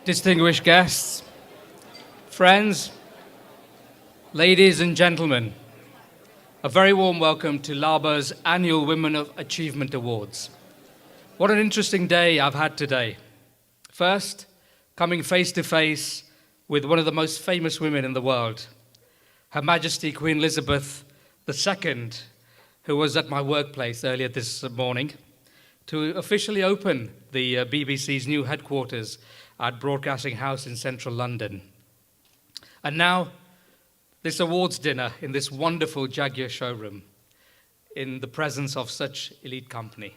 Distinguished guests, friends, ladies and gentlemen, a very warm welcome to LABA's annual Women of Achievement Awards. What an interesting day I've had today. First, coming face to face with one of the most famous women in the world, Her Majesty Queen Elizabeth II, who was at my workplace earlier this morning, to officially open the BBC's new headquarters at Broadcasting House in central London. And now, this awards dinner in this wonderful Jaguar showroom in the presence of such elite company.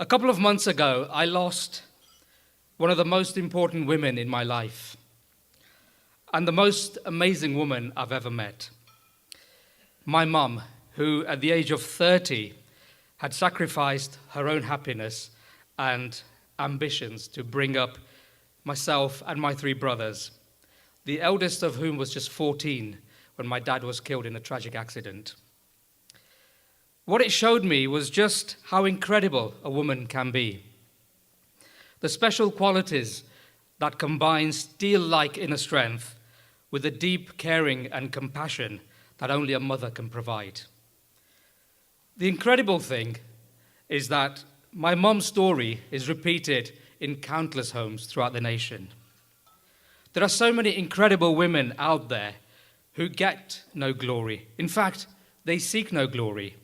A couple of months ago, I lost one of the most important women in my life and the most amazing woman I've ever met. My mum, who at the age of 30 had sacrificed her own happiness and ambitions to bring up myself and my three brothers, the eldest of whom was just 14 when my dad was killed in a tragic accident. What it showed me was just how incredible a woman can be. The special qualities that combine steel-like inner strength with the deep caring and compassion that only a mother can provide. The incredible thing is that my mum's story is repeated in countless homes throughout the nation. There are so many incredible women out there who get no glory. In fact, they seek no glory.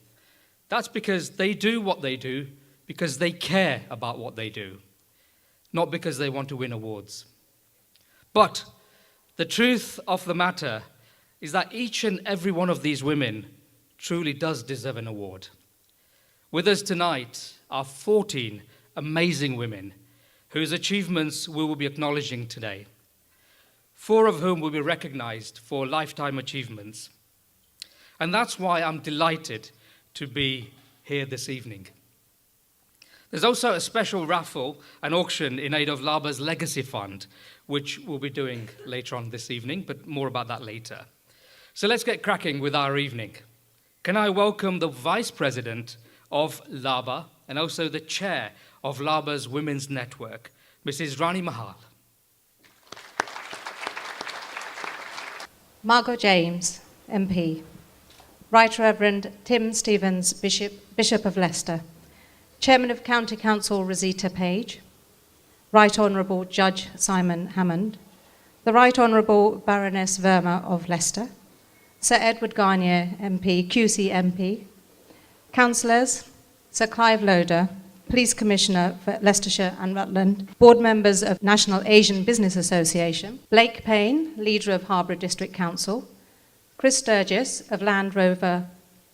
That's because they do what they do because they care about what they do, not because they want to win awards. But the truth of the matter is that each and every one of these women truly does deserve an award. With us tonight are 14 amazing women whose achievements we will be acknowledging today, 4 of whom will be recognized for lifetime achievements. And that's why I'm delighted to be here this evening. There's also a special raffle and auction in aid of LABA's Legacy Fund, which we'll be doing later on this evening, but more about that later. So let's get cracking with our evening. Can I welcome the Vice President of LABA and also the Chair of LABA's Women's Network, Mrs. Rani Mahal. Margot James, MP. Right Reverend Tim Stevens, Bishop of Leicester. Chairman of County Council Rosita Page. Right Honourable Judge Simon Hammond. The Right Honourable Baroness Verma of Leicester. Sir Edward Garnier, MP, QC MP. Councillors, Sir Clive Loader, Police Commissioner for Leicestershire and Rutland, board members of National Asian Business Association, Blake Payne, leader of Harborough District Council, Chris Sturgis of Land Rover,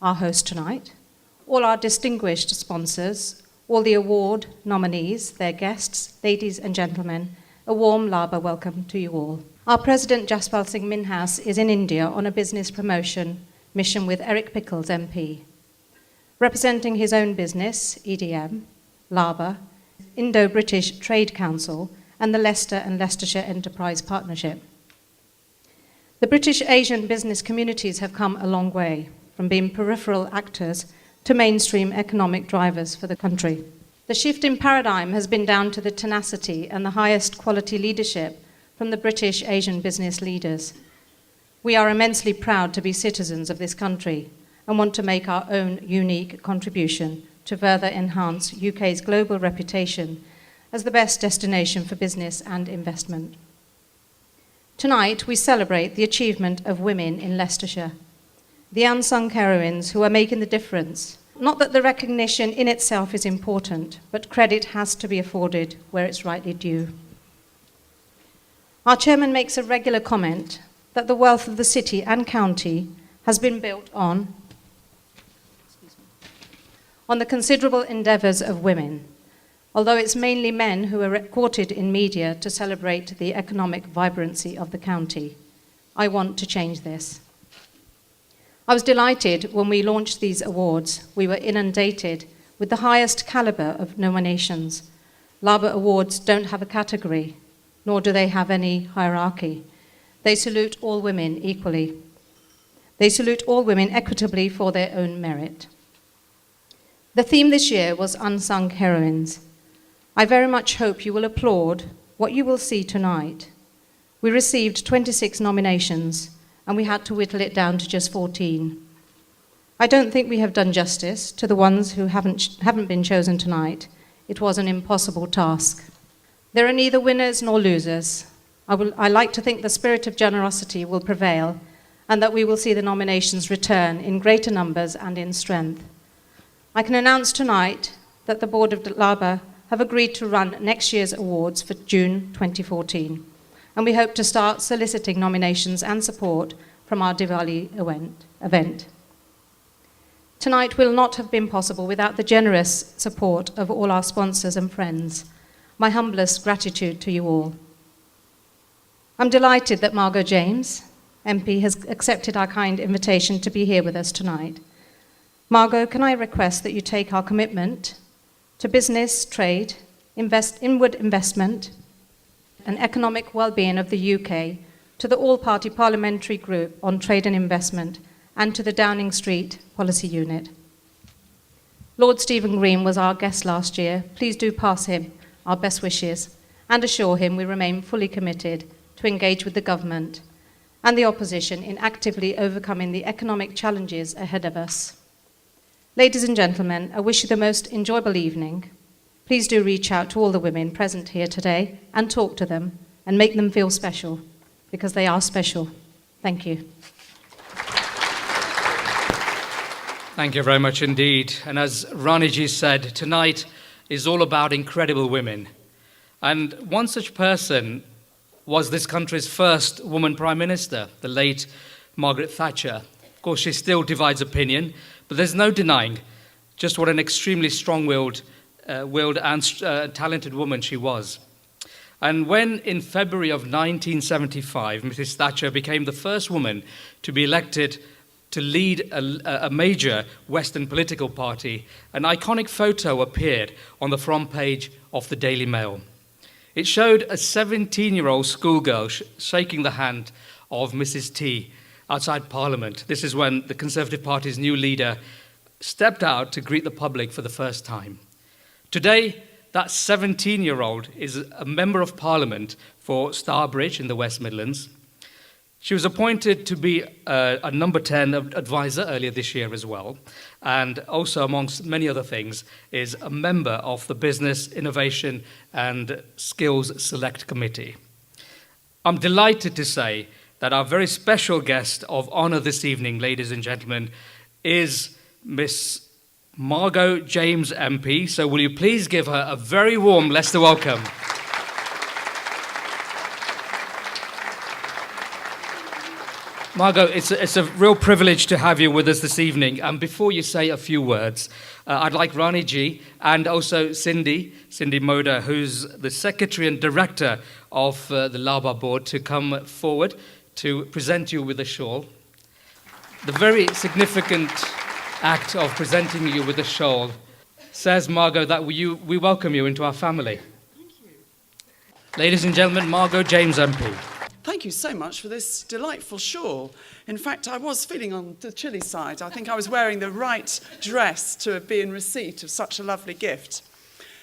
our host tonight, all our distinguished sponsors, all the award nominees, their guests, ladies and gentlemen, a warm LABA welcome to you all. Our President Jaspal Singh Minhas is in India on a business promotion mission with Eric Pickles, MP. Representing his own business, EDM, LABA, Indo-British Trade Council, and the Leicester and Leicestershire Enterprise Partnership. The British Asian business communities have come a long way, from being peripheral actors to mainstream economic drivers for the country. The shift in paradigm has been down to the tenacity and the highest quality leadership from the British Asian business leaders. We are immensely proud to be citizens of this country and want to make our own unique contribution to further enhance UK's global reputation as the best destination for business and investment. Tonight, we celebrate the achievement of women in Leicestershire, the unsung heroines who are making the difference. Not that the recognition in itself is important, but credit has to be afforded where it's rightly due. Our chairman makes a regular comment that the wealth of the city and county has been built on the considerable endeavours of women, although it's mainly men who are quoted in media to celebrate the economic vibrancy of the county. I want to change this. I was delighted when we launched these awards. We were inundated with the highest calibre of nominations. LABA awards don't have a category, nor do they have any hierarchy. They salute all women equally. They salute all women equitably for their own merit. The theme this year was Unsung Heroines. I very much hope you will applaud what you will see tonight. We received 26 nominations, and we had to whittle it down to just 14. I don't think we have done justice to the ones who haven't been chosen tonight. It was an impossible task. There are neither winners nor losers. I like to think the spirit of generosity will prevail, and that we will see the nominations return in greater numbers and in strength. I can announce tonight that the board of LABA have agreed to run next year's awards for June 2014, and we hope to start soliciting nominations and support from our Diwali event. Tonight will not have been possible without the generous support of all our sponsors and friends. My humblest gratitude to you all. I'm delighted that Margot James, MP, has accepted our kind invitation to be here with us tonight. Margot, can I request that you take our commitment to business, trade, inward investment, and economic well-being of the UK to the all-party parliamentary group on trade and investment and to the Downing Street Policy Unit. Lord Stephen Green was our guest last year. Please do pass him our best wishes and assure him we remain fully committed to engage with the government and the opposition in actively overcoming the economic challenges ahead of us. Ladies and gentlemen, I wish you the most enjoyable evening. Please do reach out to all the women present here today and talk to them and make them feel special, because they are special. Thank you. Thank you very much indeed. And as Raniji said, tonight is all about incredible women. And one such person was this country's first woman Prime Minister, the late Margaret Thatcher. Of course, she still divides opinion, but there's no denying just what an extremely strong-willed and talented woman she was. And when in February of 1975, Mrs. Thatcher became the first woman to be elected to lead a major Western political party, an iconic photo appeared on the front page of the Daily Mail. It showed a 17-year-old schoolgirl shaking the hand of Mrs. T outside Parliament. This is when the Conservative Party's new leader stepped out to greet the public for the first time. Today, that 17-year-old is a member of Parliament for Starbridge in the West Midlands. She was appointed to be a number 10 advisor earlier this year as well, and also, amongst many other things, is a member of the Business, Innovation and Skills Select Committee. I'm delighted to say that our very special guest of honour this evening, ladies and gentlemen, is Miss Margot James MP. So will you please give her a very warm Leicester welcome. Margot, it's a real privilege to have you with us this evening. And before you say a few words, I'd like Rani Ji and also Cindy Moda, who's the Secretary and Director of the LABA board, to come forward to present you with a shawl. The very significant act of presenting you with a shawl says, Margot, that we welcome you into our family. Thank you. Ladies and gentlemen, Margot James MP. Thank you so much for this delightful shawl. In fact, I was feeling on the chilly side. I think I was wearing the right dress to be in receipt of such a lovely gift.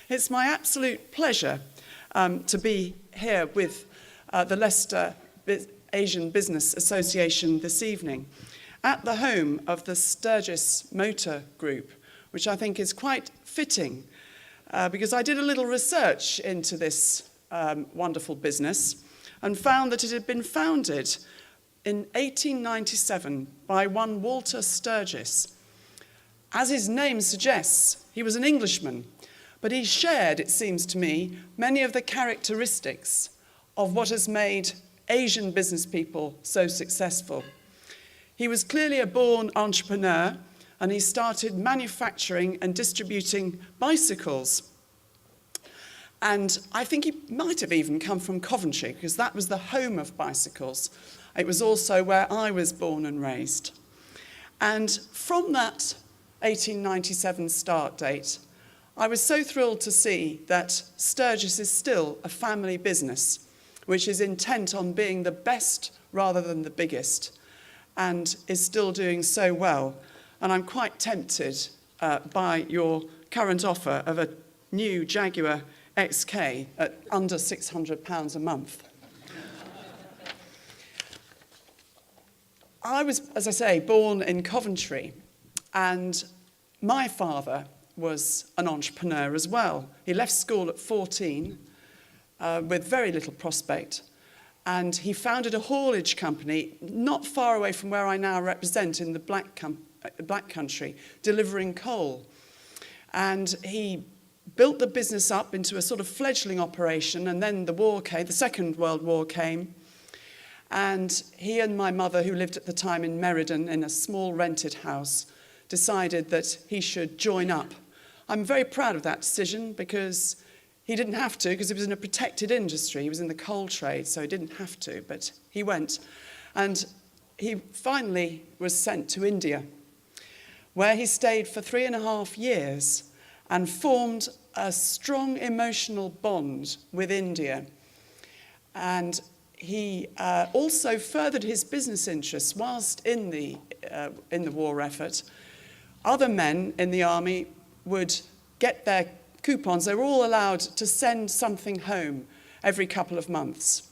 It's my absolute pleasure to be here with the Leicester Asian Business Association this evening at the home of the Sturgis Motor Group, which I think is quite fitting because I did a little research into this wonderful business and found that it had been founded in 1897 by one Walter Sturgis. As his name suggests, he was an Englishman, but he shared, it seems to me, many of the characteristics of what has made Asian business people so successful. He was clearly a born entrepreneur, and he started manufacturing and distributing bicycles. And I think he might have even come from Coventry, because that was the home of bicycles. It was also where I was born and raised. And from that 1897 start date, I was so thrilled to see that Sturgis is still a family business, which is intent on being the best rather than the biggest, and is still doing so well. And I'm quite tempted by your current offer of a new Jaguar XK at under £600 a month. I was, as I say, born in Coventry, and my father was an entrepreneur as well. He left school at 14 with very little prospect, and he founded a haulage company not far away from where I now represent in the Black Country, delivering coal. And he built the business up into a sort of fledgling operation, and then the war came, the Second World War came, and he and my mother, who lived at the time in Meriden in a small rented house, decided that he should join up. I'm very proud of that decision because he didn't have to, because he was in a protected industry. He was in the coal trade, so he didn't have to, but he went. And he finally was sent to India, where he stayed for 3.5 years and formed a strong emotional bond with India. And he also furthered his business interests whilst in the war effort. Other men in the army would get their coupons. They were all allowed to send something home every couple of months.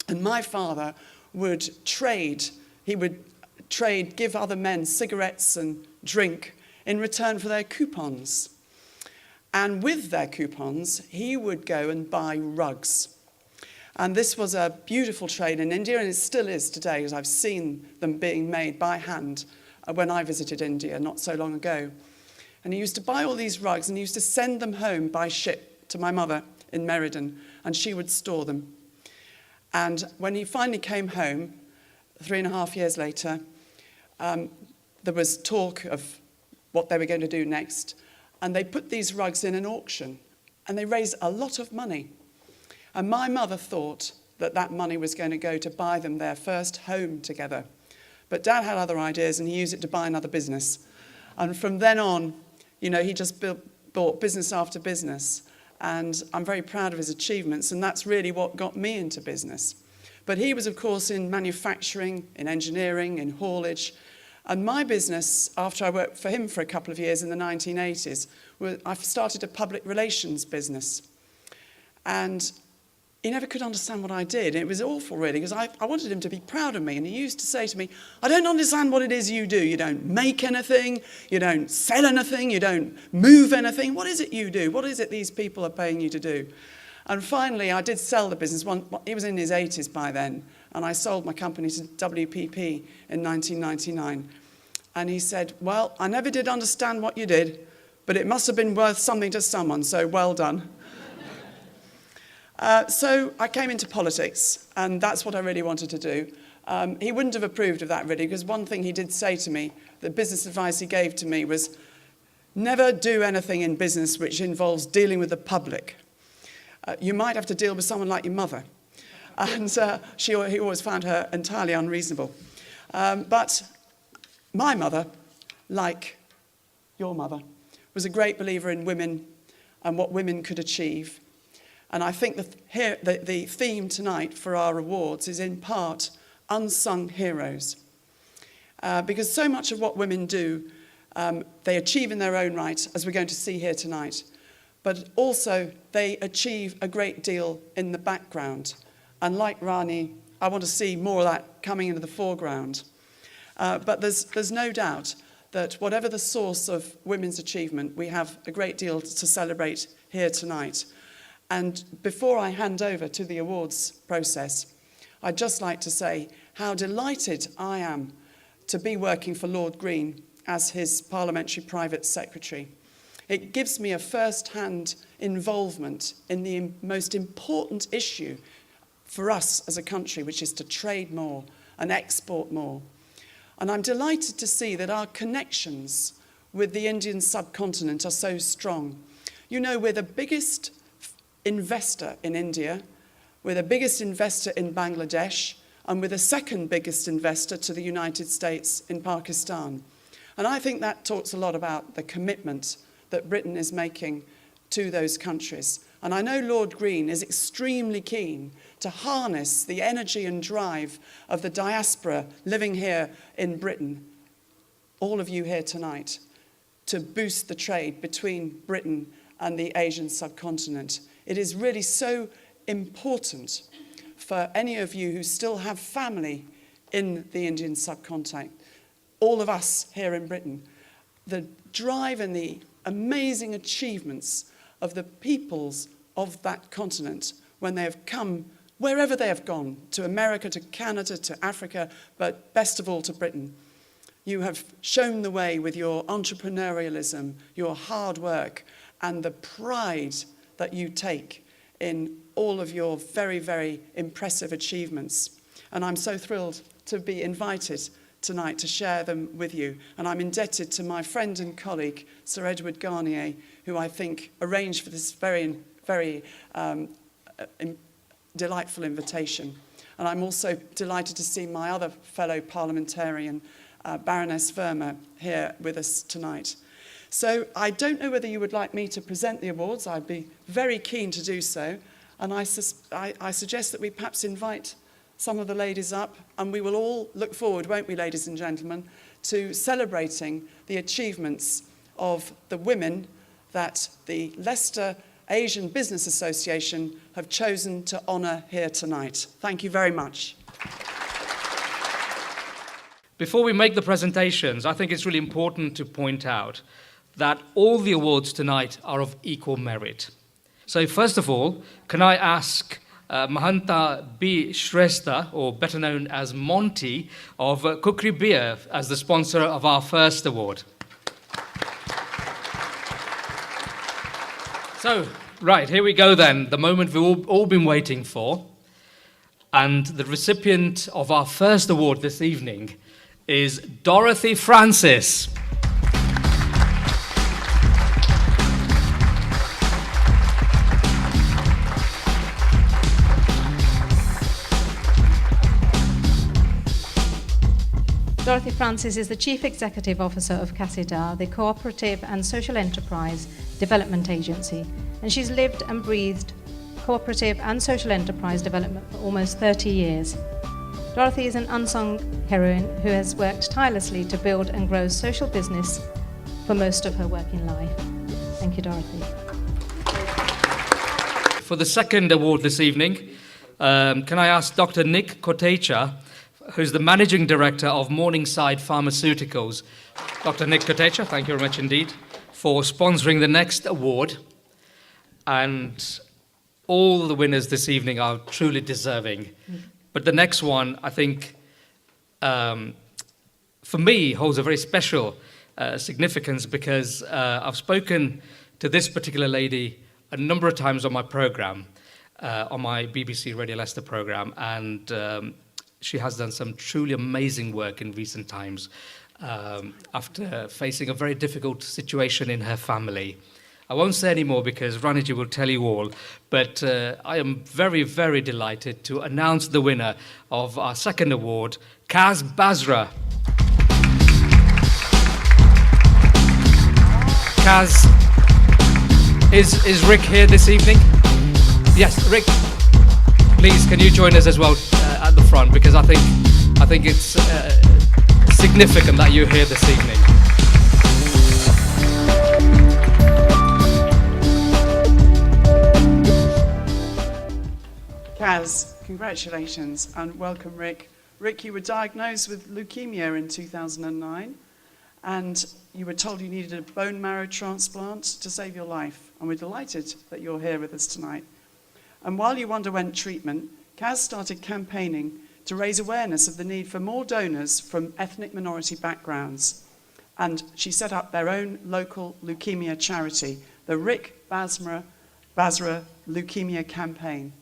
And my father would trade. He would trade, give other men cigarettes and drink in return for their coupons. And with their coupons, he would go and buy rugs. And this was a beautiful trade in India, and it still is today, as I've seen them being made by hand when I visited India not so long ago. And he used to buy all these rugs, and he used to send them home by ship to my mother in Meriden, and she would store them. And when he finally came home, 3.5 years later, there was talk of what they were going to do next, and they put these rugs in an auction, and they raised a lot of money. And my mother thought that that money was going to go to buy them their first home together. But Dad had other ideas, and he used it to buy another business. And from then on, you know, he just bought business after business. And I'm very proud of his achievements, and that's really what got me into business. But he was, of course, in manufacturing, in engineering, in haulage. And my business, after I worked for him for a couple of years in the 1980s, I started a public relations business. And he never could understand what I did. It was awful, really, because I wanted him to be proud of me. And he used to say to me, I don't understand what it is you do. You don't make anything. You don't sell anything. You don't move anything. What is it you do? What is it these people are paying you to do? And finally, I did sell the business. He was in his 80s by then. And I sold my company to WPP in 1999. And he said, well, I never did understand what you did, but it must have been worth something to someone, so well done. So I came into politics, and that's what I really wanted to do. He wouldn't have approved of that, really, because one thing he did say to me, the business advice he gave to me was, never do anything in business which involves dealing with the public. You might have to deal with someone like your mother. And he always found her entirely unreasonable. But my mother, like your mother, was a great believer in women and what women could achieve. And I think the theme tonight for our awards is in part unsung heroes. Because so much of what women do, they achieve in their own right, as we're going to see here tonight. But also they achieve a great deal in the background. And like Rani, I want to see more of that coming into the foreground. But there's no doubt that whatever the source of women's achievement, we have a great deal to celebrate here tonight. And before I hand over to the awards process, I'd just like to say how delighted I am to be working for Lord Green as his parliamentary private secretary. It gives me a first-hand involvement in the most important issue for us as a country, which is to trade more and export more. And I'm delighted to see that our connections with the Indian subcontinent are so strong. You know, we're the biggest investor in India, we're the biggest investor in Bangladesh, and we're the second biggest investor to the United States in Pakistan. And I think that talks a lot about the commitment that Britain is making to those countries. And I know Lord Green is extremely keen to harness the energy and drive of the diaspora living here in Britain, all of you here tonight, to boost the trade between Britain and the Asian subcontinent it is really so important for any of you who still have family in the Indian subcontinent, all of us here in Britain, the drive and the amazing achievements of the peoples of that continent when they have come, wherever they have gone, to America, to Canada, to Africa, but best of all to Britain. You have shown the way with your entrepreneurialism, your hard work, and the pride that you take in all of your very, very impressive achievements. And I'm so thrilled to be invited tonight to share them with you. And I'm indebted to my friend and colleague, Sir Edward Garnier, who I think arranged for this very, very delightful invitation. And I'm also delighted to see my other fellow parliamentarian, Baroness Verma, here with us tonight. So I don't know whether you would like me to present the awards. I'd be very keen to do so. And I suggest that we perhaps invite some of the ladies up, and we will all look forward, won't we, ladies and gentlemen, to celebrating the achievements of the women that the Leicester Asian Business Association have chosen to honour here tonight. Thank you very much. Before we make the presentations, I think it's really important to point out that all the awards tonight are of equal merit. So first of all, can I ask Mahanta B. Shrestha, or better known as Monty, of Kukri Beer, as the sponsor of our first award. So, right, here we go then, the moment we've all been waiting for. And the recipient of our first award this evening is Dorothy Francis. Dorothy Francis is the Chief Executive Officer of CASIDA, the Cooperative and Social Enterprise Development Agency, and she's lived and breathed cooperative and social enterprise development for almost 30 years. Dorothy is an unsung heroine who has worked tirelessly to build and grow social business for most of her working life. Thank you, Dorothy. For the second award this evening, can I ask Dr. Nick Kotecha, who's the Managing Director of Morningside Pharmaceuticals. Dr. Nick Kotecha, thank you very much indeed for sponsoring the next award. And all the winners this evening are truly deserving. But the next one, I think, for me, holds a very special significance because I've spoken to this particular lady a number of times on my programme, on my BBC Radio Leicester programme, and she has done some truly amazing work in recent times after facing a very difficult situation in her family. I won't say any more because Raniji will tell you all, but I am very, very delighted to announce the winner of our second award, Kaz Basra. Kaz, is Rick here this evening? Yes, Rick, please, can you join us as well at the front, because I think it's significant that you're here this evening. Kaz, congratulations and welcome, Rick. Rick, you were diagnosed with leukemia in 2009 and you were told you needed a bone marrow transplant to save your life, and we're delighted that you're here with us tonight. And while you underwent treatment, Kaz started campaigning to raise awareness of the need for more donors from ethnic minority backgrounds. And she set up their own local leukemia charity, the Rick Basra Leukemia Campaign.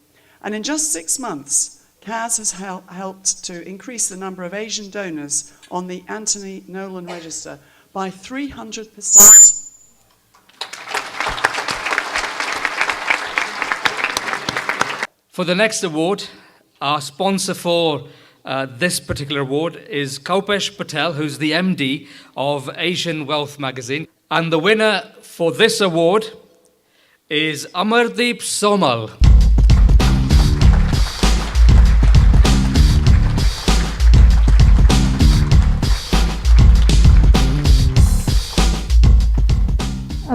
And in just 6 months, Kaz has helped to increase the number of Asian donors on the Anthony Nolan Register by 300%. For the next award, our sponsor for this particular award is Kaupesh Patel, who's the MD of Asian Wealth magazine. And the winner for this award is Amardeep Somal.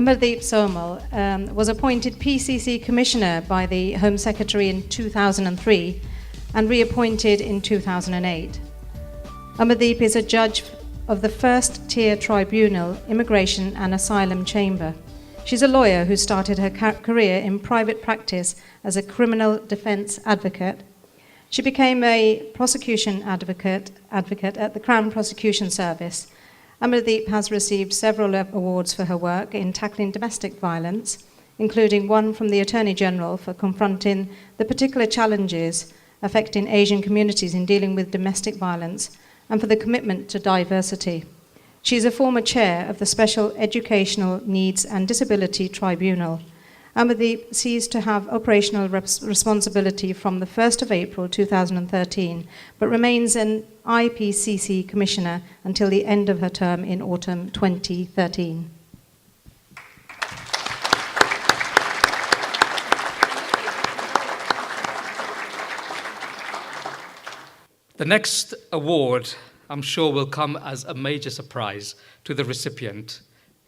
Amardeep Somal was appointed PCC Commissioner by the Home Secretary in 2003 and reappointed in 2008. Amardeep is a judge of the first-tier tribunal, Immigration and Asylum Chamber. She's a lawyer who started her career in private practice as a criminal defense advocate. She became a prosecution advocate at the Crown Prosecution Service. Amardeep has received several awards for her work in tackling domestic violence, including one from the Attorney General for confronting the particular challenges affecting Asian communities in dealing with domestic violence, and for the commitment to diversity. She is a former chair of the Special Educational Needs and Disability Tribunal. Amardeep ceased to have operational responsibility from the 1st of April 2013, but remains an IPCC Commissioner until the end of her term in autumn 2013. The next award, I'm sure, will come as a major surprise to the recipient,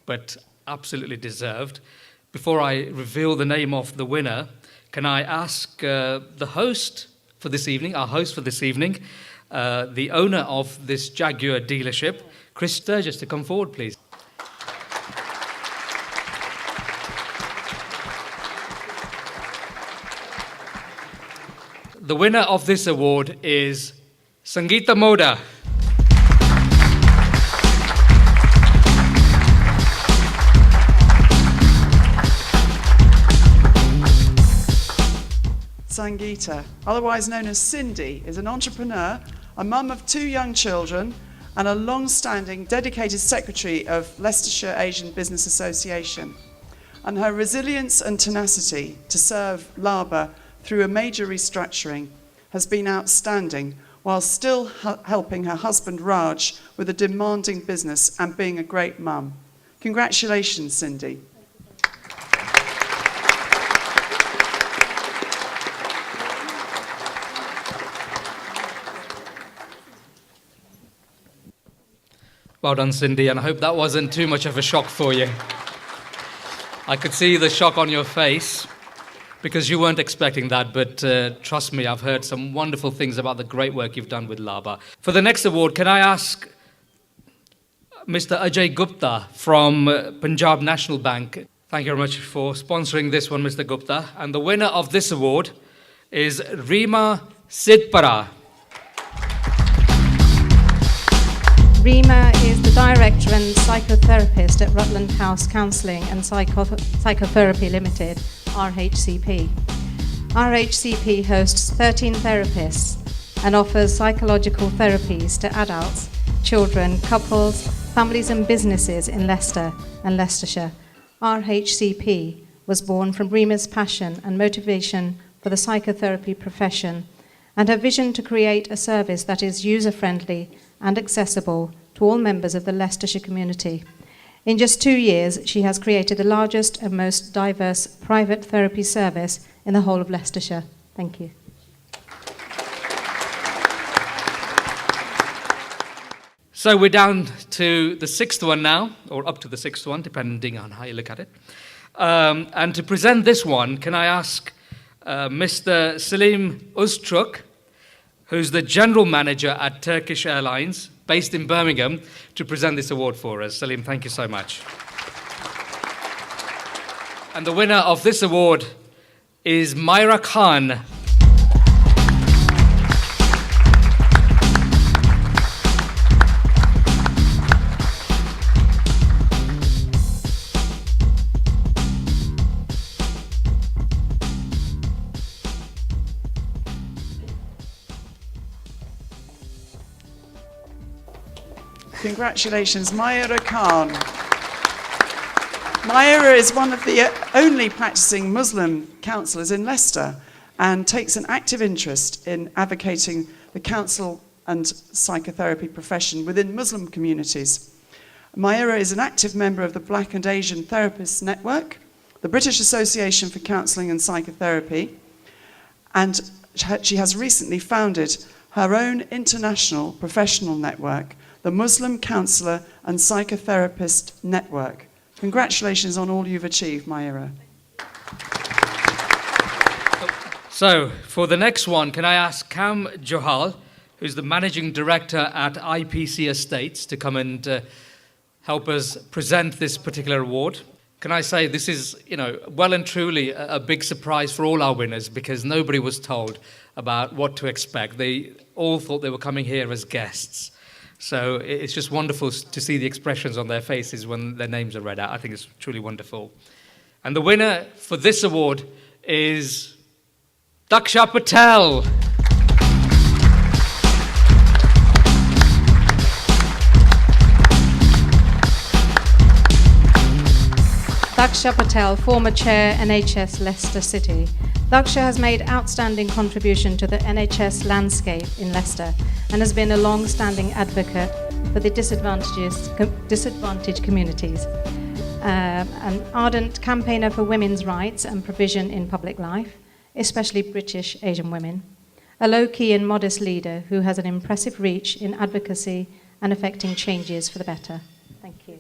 but absolutely deserved. Before I reveal the name of the winner, can I ask the host for this evening, our host for this evening, the owner of this Jaguar dealership, Chris Sturgis, to come forward, please. The winner of this award is Sangeeta Moda. Sangeeta, otherwise known as Cindy, is an entrepreneur, a mum of 2 young children, and a long-standing dedicated secretary of Leicestershire Asian Business Association. And her resilience and tenacity to serve LABA through a major restructuring has been outstanding, while still helping her husband Raj with a demanding business and being a great mum. Congratulations, Cindy. Well done, Cindy, and I hope that wasn't too much of a shock for you. I could see the shock on your face because you weren't expecting that, but trust me, I've heard some wonderful things about the great work you've done with LABA. For the next award, can I ask Mr. Ajay Gupta from Punjab National Bank? Thank you very much for sponsoring this one, Mr. Gupta. And the winner of this award is Reema Sidpara. Reema is the Director and Psychotherapist at Rutland House Counselling and Psychotherapy Limited, RHCP. RHCP hosts 13 therapists and offers psychological therapies to adults, children, couples, families and businesses in Leicester and Leicestershire. RHCP was born from Reema's passion and motivation for the psychotherapy profession and her vision to create a service that is user-friendly and accessible to all members of the Leicestershire community. In just 2 years, she has created the largest and most diverse private therapy service in the whole of Leicestershire. Thank you. So we're down to the 6th one now, or up to the 6th one, depending on how you look at it. And to present this one, can I ask Mr. Selim Öztürk, who's the General Manager at Turkish Airlines, based in Birmingham, to present this award for us. Selim, thank you so much. And the winner of this award is Myra Khan. Congratulations, Myra Khan. Myra is one of the only practicing Muslim counsellors in Leicester and takes an active interest in advocating the counsel and psychotherapy profession within Muslim communities. Myra is an active member of the Black and Asian Therapists Network, the British Association for Counselling and Psychotherapy, and she has recently founded her own international professional network, the Muslim Counsellor and Psychotherapist Network. Congratulations on all you've achieved, Myra. So, for the next one, can I ask Cam Johal, who's the Managing Director at IPC Estates, to come and help us present this particular award. Can I say this is, well and truly a big surprise for all our winners, because nobody was told about what to expect. They all thought they were coming here as guests. So it's just wonderful to see the expressions on their faces when their names are read out. I think it's truly wonderful. And the winner for this award is Daksha Patel. Daksha Patel, former chair, NHS Leicester City. Daksha has made outstanding contribution to the NHS landscape in Leicester and has been a long-standing advocate for the disadvantaged communities. An ardent campaigner for women's rights and provision in public life, especially British Asian women. A low-key and modest leader who has an impressive reach in advocacy and affecting changes for the better. Thank you.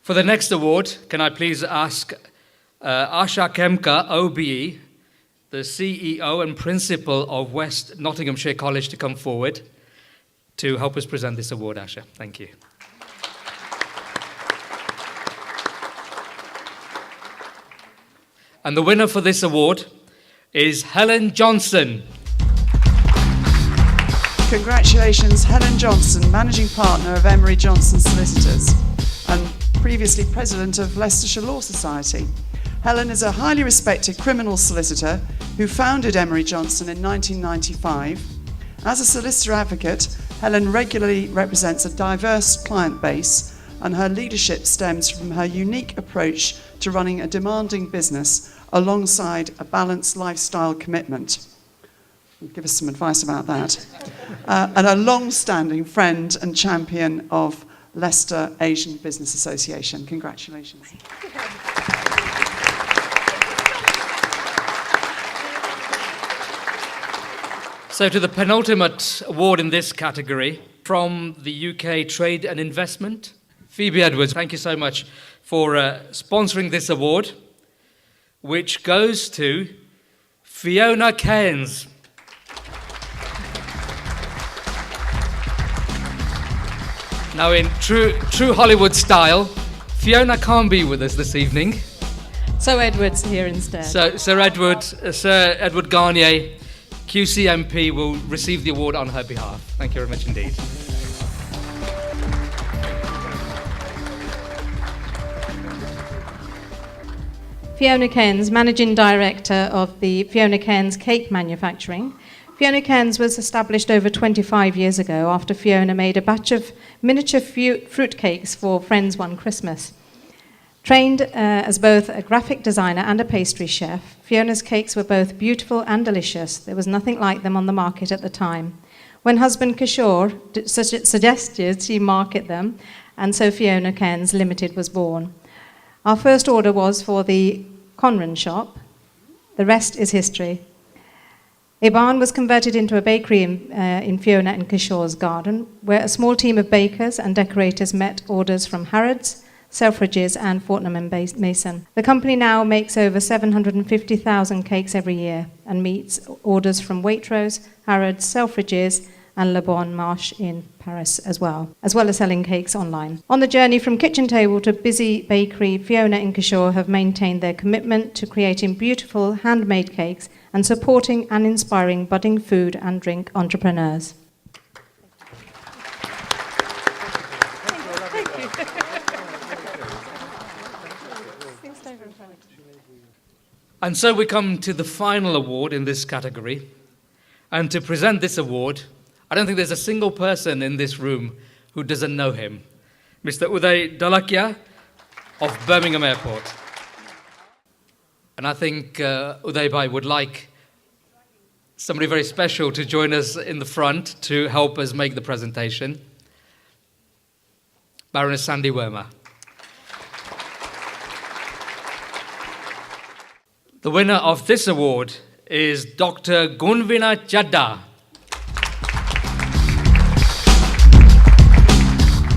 For the next award, can I please ask Asha Kemka, OBE, the CEO and Principal of West Nottinghamshire College, to come forward to help us present this award, Asha. Thank you. And the winner for this award is Helen Johnson. Congratulations, Helen Johnson, Managing Partner of Emery Johnson Solicitors and previously President of Leicestershire Law Society. Helen is a highly respected criminal solicitor who founded Emery Johnson in 1995. As a solicitor advocate, Helen regularly represents a diverse client base, and her leadership stems from her unique approach to running a demanding business alongside a balanced lifestyle commitment. Give us some advice about that. And a long-standing friend and champion of Leicester Asian Business Association. Congratulations. So to the penultimate award in this category, from the UK Trade and Investment, Phoebe Edwards, thank you so much for sponsoring this award, which goes to Fiona Keynes. Now, in true Hollywood style, Fiona can't be with us this evening. So Edward's here instead. So Sir Edward Garnier, QCMP, will receive the award on her behalf. Thank you very much indeed. Fiona Keynes, Managing Director of the Fiona Keynes Cake Manufacturing. Fiona Keynes was established over 25 years ago after Fiona made a batch of miniature fruit cakes for friends one Christmas. Trained as both a graphic designer and a pastry chef, Fiona's cakes were both beautiful and delicious. There was nothing like them on the market at the time. When husband Kishore suggested she market them, and so Fiona Keynes Limited was born. Our first order was for the Conran shop. The rest is history. A barn was converted into a bakery in Fiona and Kishore's garden, where a small team of bakers and decorators met orders from Harrods, Selfridges and Fortnum and Mason. The company now makes over 750,000 cakes every year and meets orders from Waitrose, Harrods, Selfridges and Le Bon Marche in Paris as well as selling cakes online. On the journey from kitchen table to busy bakery, Fiona and Kishore have maintained their commitment to creating beautiful handmade cakes and supporting and inspiring budding food and drink entrepreneurs. And so we come to the final award in this category. And to present this award, I don't think there's a single person in this room who doesn't know him. Mr. Uday Dalakia of Birmingham Airport. And I think Uday Bhai would like somebody very special to join us in the front to help us make the presentation. Baroness Sandy Wormer. The winner of this award is Dr. Gunvina Chadha.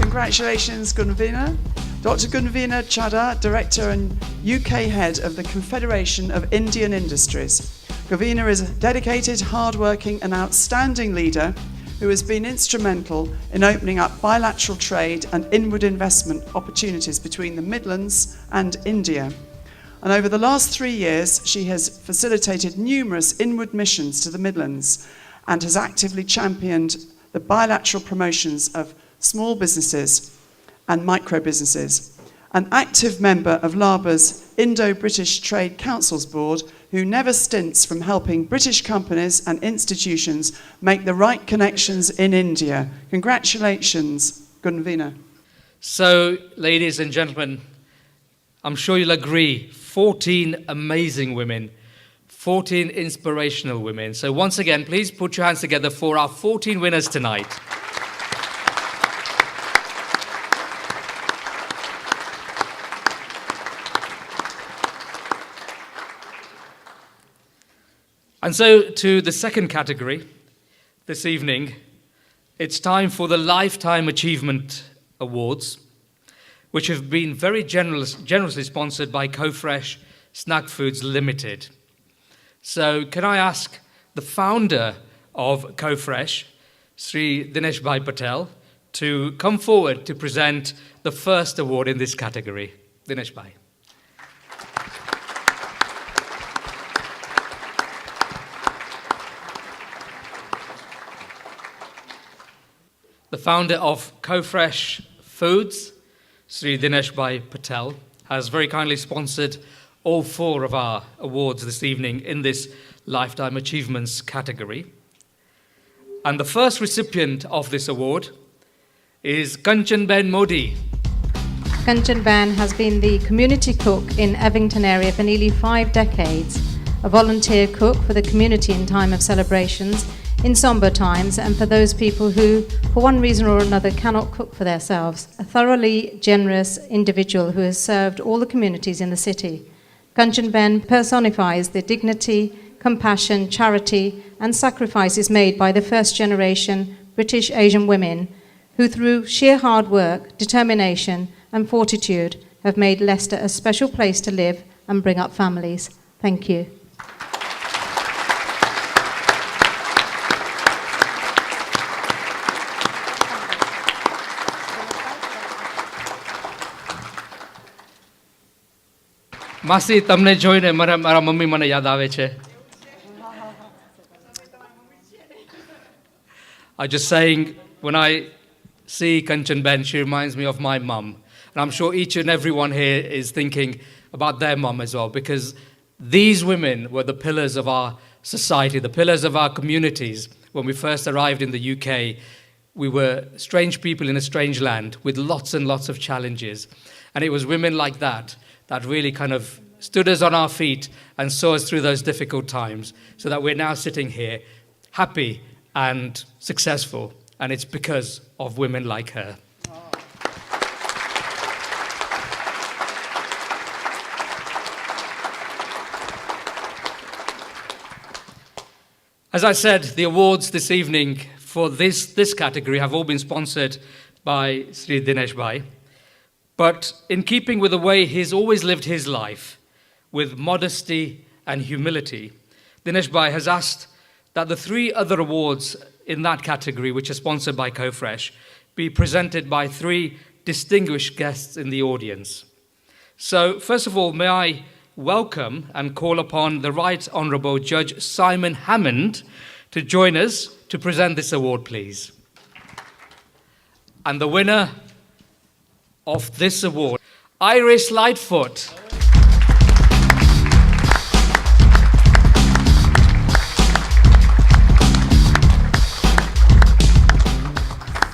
Congratulations, Gunvina. Dr. Gunvina Chadha, Director and UK Head of the Confederation of Indian Industries. Gunvina is a dedicated, hard-working and outstanding leader who has been instrumental in opening up bilateral trade and inward investment opportunities between the Midlands and India. And over the last 3 years, she has facilitated numerous inward missions to the Midlands and has actively championed the bilateral promotions of small businesses and micro businesses. An active member of LABA's Indo-British Trade Council's board, who never stints from helping British companies and institutions make the right connections in India. Congratulations, Gunvina. So, ladies and gentlemen, I'm sure you'll agree, 14 amazing women, 14 inspirational women. So once again, please put your hands together for our 14 winners tonight. And so to the second category this evening, it's time for the Lifetime Achievement Awards, which have been very generously sponsored by CoFresh Snack Foods Limited. So can I ask the founder of CoFresh, Sri Dinesh Bhai Patel, to come forward to present the first award in this category. Dinesh Bhai. The founder of CoFresh Foods, Sri Dinesh Bhai Patel, has very kindly sponsored all 4 of our awards this evening in this Lifetime Achievements category. And the first recipient of this award is Kanchanben Modi. Kanchanben has been the community cook in Evington area for nearly 5 decades, a volunteer cook for the community in time of celebrations, in sombre times, and for those people who, for one reason or another, cannot cook for themselves. A thoroughly generous individual who has served all the communities in the city. Kanchanben personifies the dignity, compassion, charity, and sacrifices made by the first generation British Asian women who, through sheer hard work, determination, and fortitude, have made Leicester a special place to live and bring up families. Thank you. માસી તમને જોઈને મારા mummy મને યાદ આવે છે. I'm just saying, when I see Kanchanben, she reminds me of my mum. And I'm sure each and everyone here is thinking about their mum as well, because these women were the pillars of our society, the pillars of our communities. When we first arrived in the UK, we were strange people in a strange land with lots and lots of challenges. And it was women like that really kind of stood us on our feet and saw us through those difficult times, so that we're now sitting here happy and successful. And it's because of women like her. As I said, the awards this evening for this category have all been sponsored by Sri Dinesh Bhai. But in keeping with the way he's always lived his life, with modesty and humility, Dinesh Bhai has asked that the 3 other awards in that category, which are sponsored by CoFresh, be presented by 3 distinguished guests in the audience. So, first of all, may I welcome and call upon the Right Honourable Judge Simon Hammond to join us to present this award, please. And the winner of this award, Iris Lightfoot.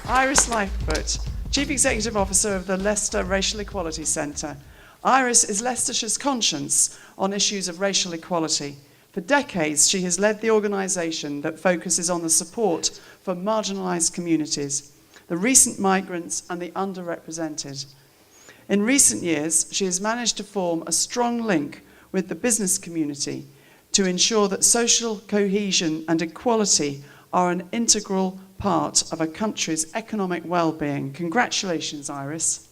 Iris Lightfoot, Chief Executive Officer of the Leicester Racial Equality Centre. Iris is Leicestershire's conscience on issues of racial equality. For decades, she has led the organisation that focuses on the support for marginalised communities, the recent migrants and the underrepresented. In recent years, she has managed to form a strong link with the business community to ensure that social cohesion and equality are an integral part of a country's economic well-being. Congratulations, Iris.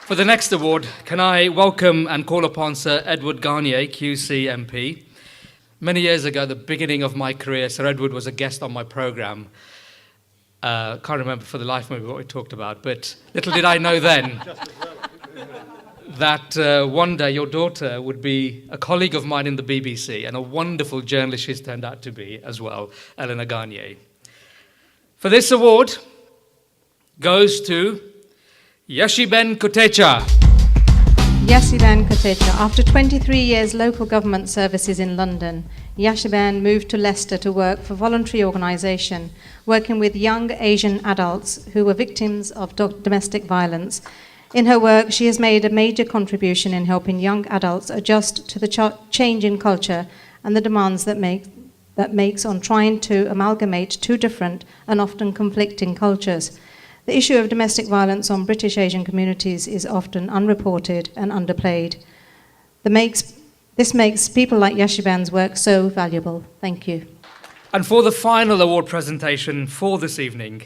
For the next award, can I welcome and call upon Sir Edward Garnier, QC MP. Many years ago, at the beginning of my career, Sir Edward was a guest on my programme. Can't remember for the life of me what we talked about, but little did I know then that one day your daughter would be a colleague of mine in the BBC and a wonderful journalist she's turned out to be as well, Eleanor Garnier. For this award goes to Yashiben Kotecha. Yashiben Kotecha. After 23 years local government services in London, Yashiben moved to Leicester to work for a voluntary organisation working with young Asian adults who were victims of domestic violence. In her work, she has made a major contribution in helping young adults adjust to the change in culture and the demands that makes on trying to amalgamate two different and often conflicting cultures. The issue of domestic violence on British Asian communities is often unreported and underplayed. This makes people like Yashiben's work so valuable. Thank you. And for the final award presentation for this evening,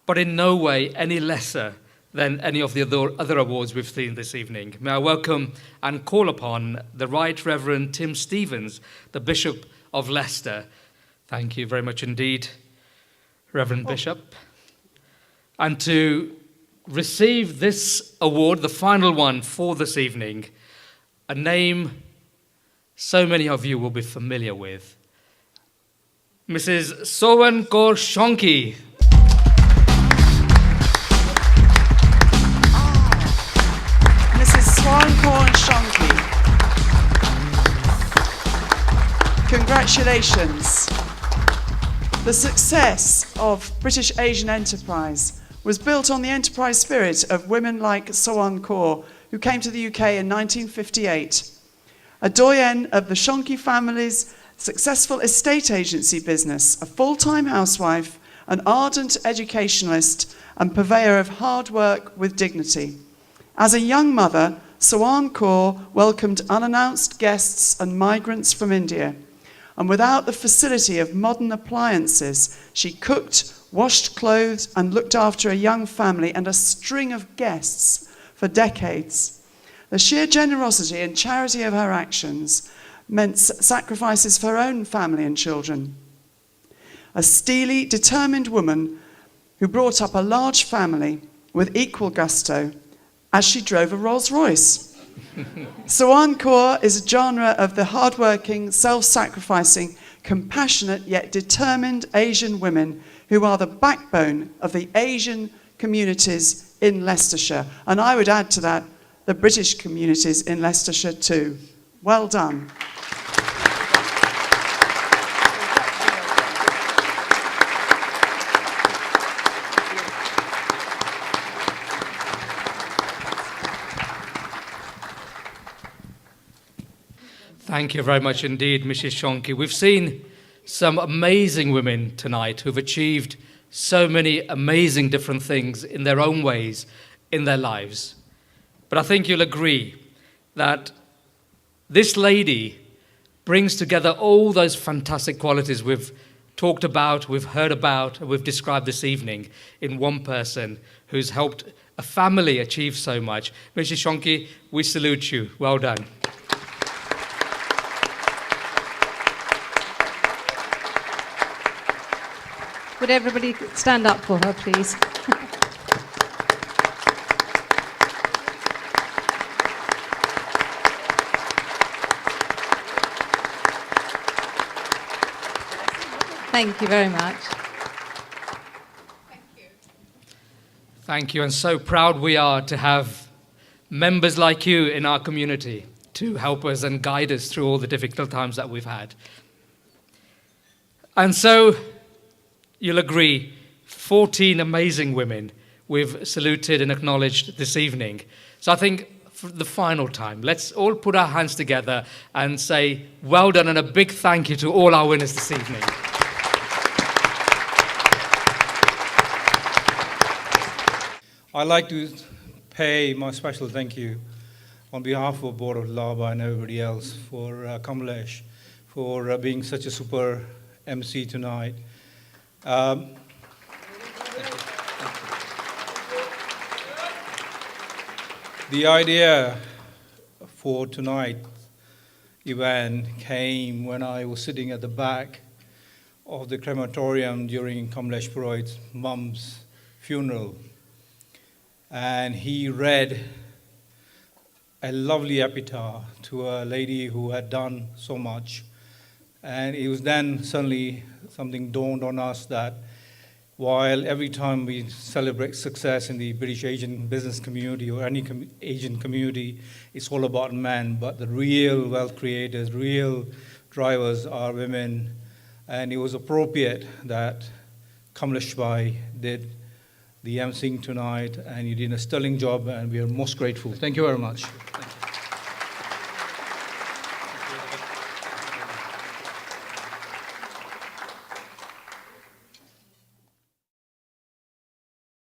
but in no way any lesser than any of the other awards we've seen this evening, may I welcome and call upon the Right Reverend Tim Stevens, the Bishop of Leicester. Thank you very much indeed, Reverend Bishop. And to receive this award, the final one for this evening, a name so many of you will be familiar with, Mrs. Sowan Kaur Shonki. Mrs. Swan Kaur Shonki. Congratulations. The success of British Asian enterprise was built on the enterprise spirit of women like Sowan Kaur, who came to the UK in 1958. A doyen of the Shonki family's successful estate agency business, a full-time housewife, an ardent educationalist, and purveyor of hard work with dignity. As a young mother, Sowan Kaur welcomed unannounced guests and migrants from India. And without the facility of modern appliances, she cooked, washed clothes, and looked after a young family and a string of guests for decades. The sheer generosity and charity of her actions meant sacrifices for her own family and children. A steely, determined woman who brought up a large family with equal gusto as she drove a Rolls-Royce. Sowan Kaur is a genre of the hardworking, self-sacrificing, compassionate yet determined Asian women who are the backbone of the Asian communities in Leicestershire. And I would add to that, the British communities in Leicestershire too. Well done. Thank you very much indeed, Mrs. Shonki. We've seen some amazing women tonight who've achieved so many amazing different things in their own ways in their lives. But I think you'll agree that this lady brings together all those fantastic qualities we've talked about, we've heard about, and we've described this evening in one person who's helped a family achieve so much. Mrs. Shonki, we salute you. Well done. Would everybody stand up for her, please? Thank you very much. Thank you, and so proud we are to have members like you in our community to help us and guide us through all the difficult times that we've had. And so, you'll agree, 14 amazing women we've saluted and acknowledged this evening. So I think for the final time, let's all put our hands together and say well done and a big thank you to all our winners this evening. I'd like to pay my special thank you on behalf of the board of LABA and everybody else for Kamlesh for being such a super MC tonight. The idea for tonight's event came when I was sitting at the back of the crematorium during Kamlesh Purohit's mum's funeral. And he read a lovely epitaph to a lady who had done so much. And it was then suddenly something dawned on us that while every time we celebrate success in the British Asian business community or any Asian community, it's all about men, but the real wealth creators, real drivers are women. And it was appropriate that Kamlesh Bhai did the emceeing tonight, and you did a sterling job, and we are most grateful. Thank you very much.